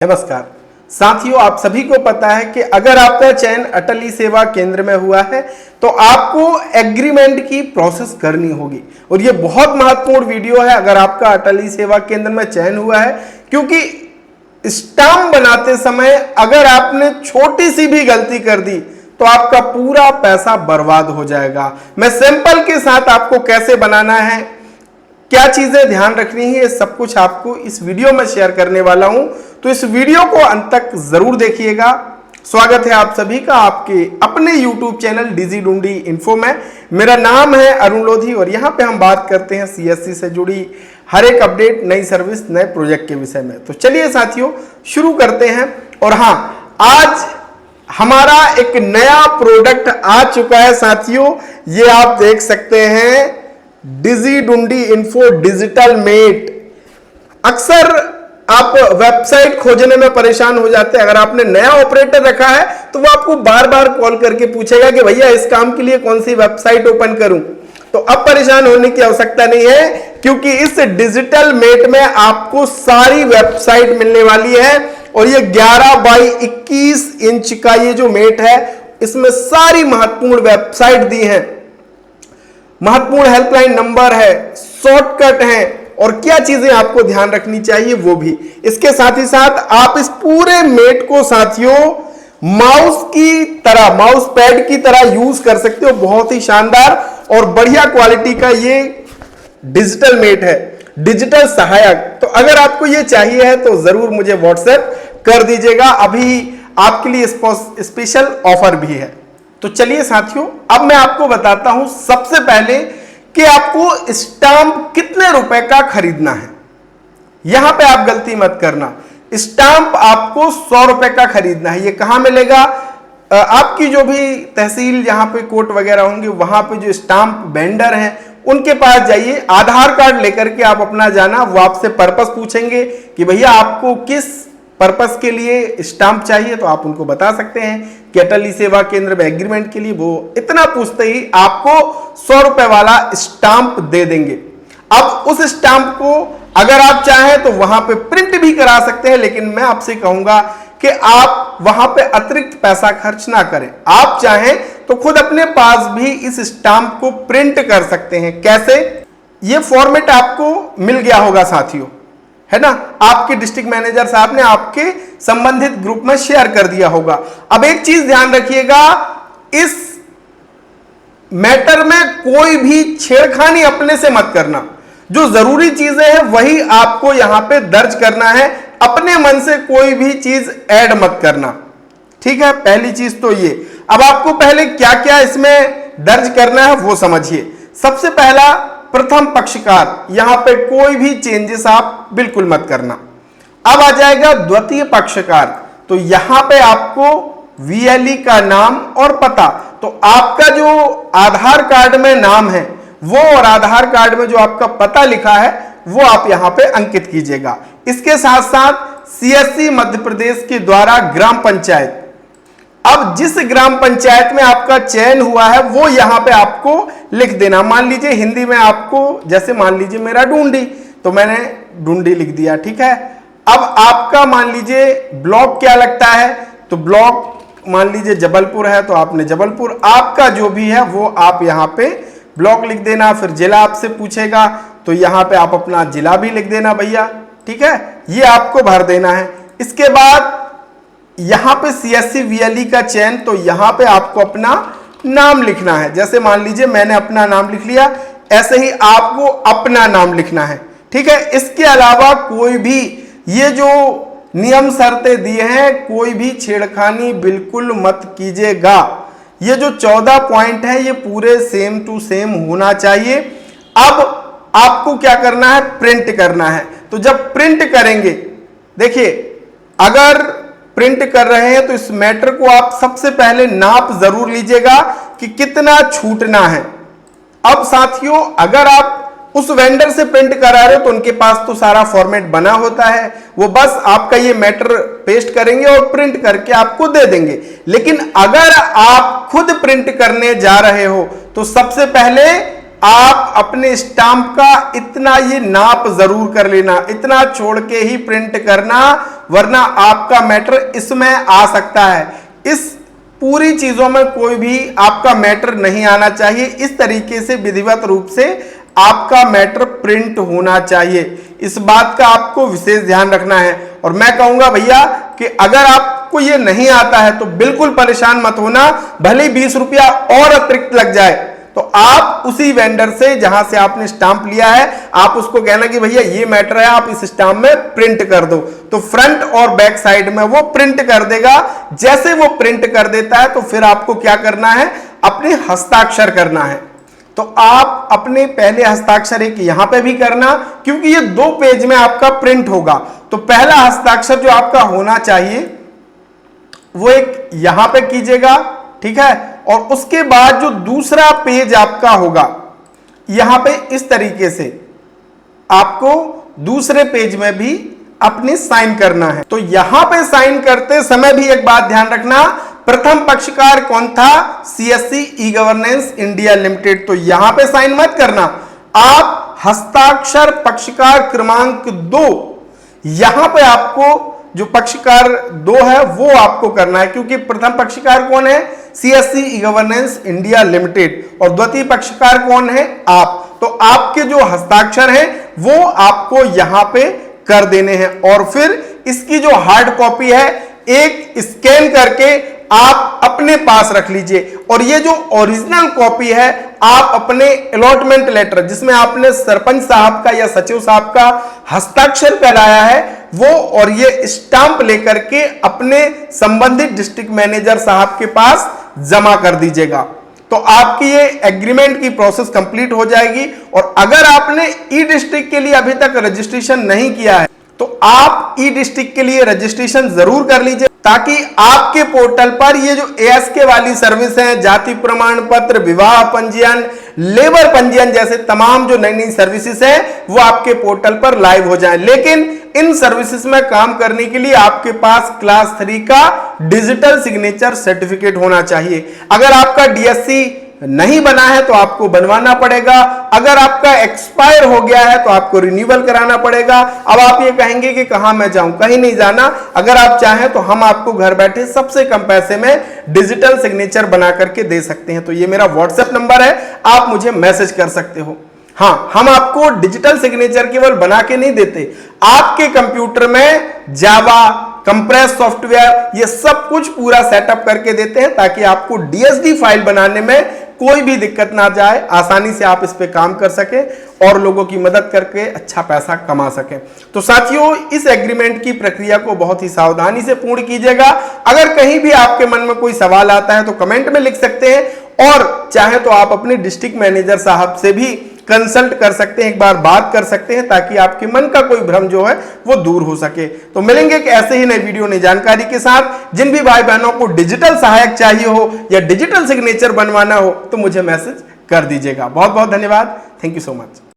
नमस्कार साथियों, आप सभी को पता है कि अगर आपका चयन अटल ई सेवा केंद्र में हुआ है तो आपको एग्रीमेंट की प्रोसेस करनी होगी। और ये बहुत महत्वपूर्ण वीडियो है अगर आपका अटल ई सेवा केंद्र में चयन हुआ है, क्योंकि स्टाम्प बनाते समय अगर आपने छोटी सी भी गलती कर दी तो आपका पूरा पैसा बर्बाद हो जाएगा। मैं सैंपल के साथ आपको कैसे बनाना है, क्या चीजें ध्यान रखनी है, ये सब कुछ आपको इस वीडियो में शेयर करने वाला हूं, तो इस वीडियो को अंत तक जरूर देखिएगा। स्वागत है आप सभी का आपके अपने YouTube चैनल डिजी डूंडी इन्फो में। मेरा नाम है अरुण लोधी और यहाँ पे हम बात करते हैं CSC से जुड़ी हर एक अपडेट, नई सर्विस, नए प्रोजेक्ट के विषय में। तो चलिए साथियों शुरू करते हैं। और हाँ, आज हमारा एक नया प्रोडक्ट आ चुका है साथियों, ये आप देख सकते हैं, डिजी डूंडी इन्फो डिजिटल मेट। अक्सर आप वेबसाइट खोजने में परेशान हो जाते हैं। अगर आपने नया ऑपरेटर रखा है तो वो आपको बार बार कॉल करके पूछेगा कि भैया इस काम के लिए कौन सी वेबसाइट ओपन करूं। तो अब परेशान होने की आवश्यकता नहीं है, क्योंकि इस डिजिटल मेट में आपको सारी वेबसाइट मिलने वाली है। और ये 11 बाई 21 इंच का ये जो मेट है, इसमें सारी महत्वपूर्ण वेबसाइट दी है, महत्वपूर्ण हेल्पलाइन नंबर है, शॉर्टकट है, और क्या चीजें आपको ध्यान रखनी चाहिए वो भी। इसके साथ ही साथ आप इस पूरे मेट को साथियों माउस की तरह, माउस पैड की तरह यूज कर सकते हो। बहुत ही शानदार और बढ़िया क्वालिटी का ये डिजिटल मेट है, डिजिटल सहायक। तो अगर आपको ये चाहिए है तो जरूर मुझे व्हाट्सएप कर दीजिएगा, अभी आपके लिए स्पेशल ऑफर भी है। तो चलिए साथियों, अब मैं आपको बताता हूं सबसे पहले कि आपको स्टाम्प कितने रुपए का खरीदना है। यहां पे आप गलती मत करना, स्टाम्प आपको 100 रुपए का खरीदना है। ये कहां मिलेगा? आपकी जो भी तहसील, जहां पे कोर्ट वगैरह होंगे, वहां पे जो स्टाम्प वेंडर हैं उनके पास जाइए, आधार कार्ड लेकर के आप अपना जाना। वो आपसे पर्पस पूछेंगे कि भैया आपको किस पर्पस के लिए स्टाम्प चाहिए, तो आप उनको बता सकते हैं कि अटल ई सेवा केंद्र में एग्रीमेंट के लिए। वो इतना पूछते ही आपको 100 रुपए वाला स्टाम्प दे देंगे। अब उस स्टाम्प को अगर आप चाहें तो वहां पे प्रिंट भी करा सकते हैं, लेकिन मैं आपसे कहूंगा कि आप वहां पे अतिरिक्त पैसा खर्च ना करें। आप चाहें तो खुद अपने पास भी इस स्टाम्प को प्रिंट कर सकते हैं। कैसे? ये फॉर्मेट आपको मिल गया होगा साथियों, है ना, आपके डिस्ट्रिक्ट मैनेजर साहब ने आपके संबंधित ग्रुप में शेयर कर दिया होगा। अब एक चीज ध्यान रखिएगा, इस मैटर में कोई भी छेड़खानी अपने से मत करना। जो जरूरी चीजें हैं वही आपको यहां पे दर्ज करना है, अपने मन से कोई भी चीज ऐड मत करना, ठीक है। पहली चीज तो ये। अब आपको पहले क्या क्या इसमें दर्ज करना है वो समझिए। सबसे पहला, प्रथम पक्षकार, यहां पे कोई भी चेंजेस आप बिल्कुल मत करना। अब आ जाएगा द्वितीय पक्षकार, तो यहां पे आपको VLE का नाम और पता, तो आपका जो आधार कार्ड में नाम है वो और आधार कार्ड में जो आपका पता लिखा है वो आप यहां पे अंकित कीजिएगा। इसके साथ साथ CSC मध्य प्रदेश के द्वारा ग्राम पंचायत, अब जिस ग्राम पंचायत में आपका चयन हुआ है वो यहां पे आपको लिख देना। मान लीजिए हिंदी में आपको, जैसे मान लीजिए मेरा ढूंढी, तो मैंने ढूंढी लिख दिया, ठीक है। अब आपका मान लीजिए ब्लॉक क्या लगता है, तो ब्लॉक मान लीजिए जबलपुर है तो आपने जबलपुर, आपका जो भी है वो आप यहां पे ब्लॉक लिख देना। फिर जिला आपसे पूछेगा तो यहां पे आप अपना जिला भी लिख देना भैया, ठीक है, ये आपको भर देना है। इसके बाद यहां पे CSC VLE का चयन, तो यहां पे आपको अपना नाम लिखना है। जैसे मान लीजिए मैंने अपना नाम लिख लिया, ऐसे ही आपको अपना नाम लिखना है, ठीक है। इसके अलावा कोई भी ये जो नियम शर्तें दिए हैं, कोई भी छेड़खानी बिल्कुल मत कीजिएगा। ये जो 14 पॉइंट है ये पूरे सेम टू सेम होना चाहिए। अब आपको क्या करना है, प्रिंट करना है। तो जब प्रिंट करेंगे, देखिए अगर प्रिंट कर रहे हैं तो इस मैटर को आप सबसे पहले नाप जरूर लीजिएगा कि कितना छूटना है। अब साथियों, अगर आप उस वेंडर से प्रिंट करा रहे हो तो उनके पास तो सारा फॉर्मेट बना होता है, वो बस आपका ये मैटर पेस्ट करेंगे और प्रिंट करके आपको दे देंगे। लेकिन अगर आप खुद प्रिंट करने जा रहे हो तो सबसे पहले आप अपने स्टाम्प का इतना ये नाप जरूर कर लेना, इतना छोड़ के ही प्रिंट करना, वरना आपका मैटर इसमें आ सकता है। इस पूरी चीजों में कोई भी आपका मैटर नहीं आना चाहिए। इस तरीके से विधिवत रूप से आपका मैटर प्रिंट होना चाहिए। इस बात का आपको विशेष ध्यान रखना है। और मैं कहूंगा भैया कि अगर आपको ये नहीं आता है तो बिल्कुल परेशान मत होना, भले 20 रुपया और अतिरिक्त लग जाए तो आप उसी वेंडर से जहां से आपने स्टाम्प लिया है, आप उसको कहना कि भैया ये मैटर है, आप इस स्टाम्प में प्रिंट कर दो। तो फ्रंट और बैक साइड में वो प्रिंट कर देगा। जैसे वो प्रिंट कर देता है तो फिर आपको क्या करना है, अपने हस्ताक्षर करना है। तो आप अपने पहले हस्ताक्षर एक यहां पे भी करना, क्योंकि ये 2 पेज में आपका प्रिंट होगा। तो पहला हस्ताक्षर जो आपका होना चाहिए वो एक यहां पे कीजिएगा, ठीक है। और उसके बाद जो दूसरा पेज आपका होगा यहां पे इस तरीके से आपको दूसरे पेज में भी अपने साइन करना है। तो यहां पे साइन करते समय भी एक बात ध्यान रखना, प्रथम पक्षकार कौन था, CSC e governance India limited. तो यहां पे साइन मत करना, आप हस्ताक्षर पक्षकार क्रमांक 2 यहां पे आपको जो पक्षकार 2 है वो आपको करना है, क्योंकि प्रथम पक्षकार कौन है, CSC e governance India limited, और द्वितीय पक्षकार कौन है, आप। तो आपके जो हस्ताक्षर हैं वो आपको यहां पे कर देने हैं। और फिर इसकी जो हार्ड कॉपी है एक स्कैन करके आप अपने पास रख लीजिए। और ये जो ओरिजिनल कॉपी है आप अपने अलॉटमेंट लेटर, जिसमें आपने सरपंच साहब का या सचिव साहब का हस्ताक्षर कराया है, वो और ये स्टाम्प लेकर के अपने संबंधित डिस्ट्रिक्ट मैनेजर साहब के पास जमा कर दीजिएगा। तो आपकी ये एग्रीमेंट की प्रोसेस कंप्लीट हो जाएगी। और अगर आपने ई डिस्ट्रिक्ट के लिए अभी तक रजिस्ट्रेशन नहीं किया है तो आप ई डिस्ट्रिक्ट के लिए रजिस्ट्रेशन जरूर कर लीजिए, ताकि आपके पोर्टल पर ये जो एएसके वाली सर्विस है, जाति प्रमाण पत्र, विवाह पंजीयन, लेबर पंजीयन जैसे तमाम जो नई नई सर्विसेज है वो आपके पोर्टल पर लाइव हो जाए। लेकिन इन सर्विसेज में काम करने के लिए आपके पास क्लास 3 का डिजिटल सिग्नेचर सर्टिफिकेट होना चाहिए। अगर आपका डीएससी नहीं बना है तो आपको बनवाना पड़ेगा। अगर आपका एक्सपायर हो गया है तो आपको रिन्यूअल कराना पड़ेगा। अब आप ये कहेंगे कि कहां मैं जाऊं, कहीं नहीं जाना। अगर आप चाहें तो हम आपको घर बैठे सबसे कम पैसे में डिजिटल सिग्नेचर बना करके दे सकते हैं। तो ये मेरा व्हाट्सएप नंबर है, आप मुझे मैसेज कर सकते हो। हाँ, हम आपको डिजिटल सिग्नेचर केवल बना के नहीं देते, आपके कंप्यूटर में जावा, कंप्रेस सॉफ्टवेयर, ये सब कुछ पूरा सेटअप करके देते हैं, ताकि आपको डीएसडी फाइल बनाने में कोई भी दिक्कत ना जाए, आसानी से आप इस पे काम कर सके और लोगों की मदद करके अच्छा पैसा कमा सके। तो साथियों, इस एग्रीमेंट की प्रक्रिया को बहुत ही सावधानी से पूर्ण कीजिएगा। अगर कहीं भी आपके मन में कोई सवाल आता है तो कमेंट में लिख सकते हैं, और चाहे तो आप अपने डिस्ट्रिक्ट मैनेजर साहब से भी कंसल्ट कर सकते हैं, एक बार बात कर सकते हैं, ताकि आपके मन का कोई भ्रम जो है वो दूर हो सके। तो मिलेंगे एक ऐसे ही नई वीडियो, नई जानकारी के साथ। जिन भी भाई बहनों को डिजिटल सहायक चाहिए हो या डिजिटल सिग्नेचर बनवाना हो तो मुझे मैसेज कर दीजिएगा। बहुत बहुत धन्यवाद। Thank you so much.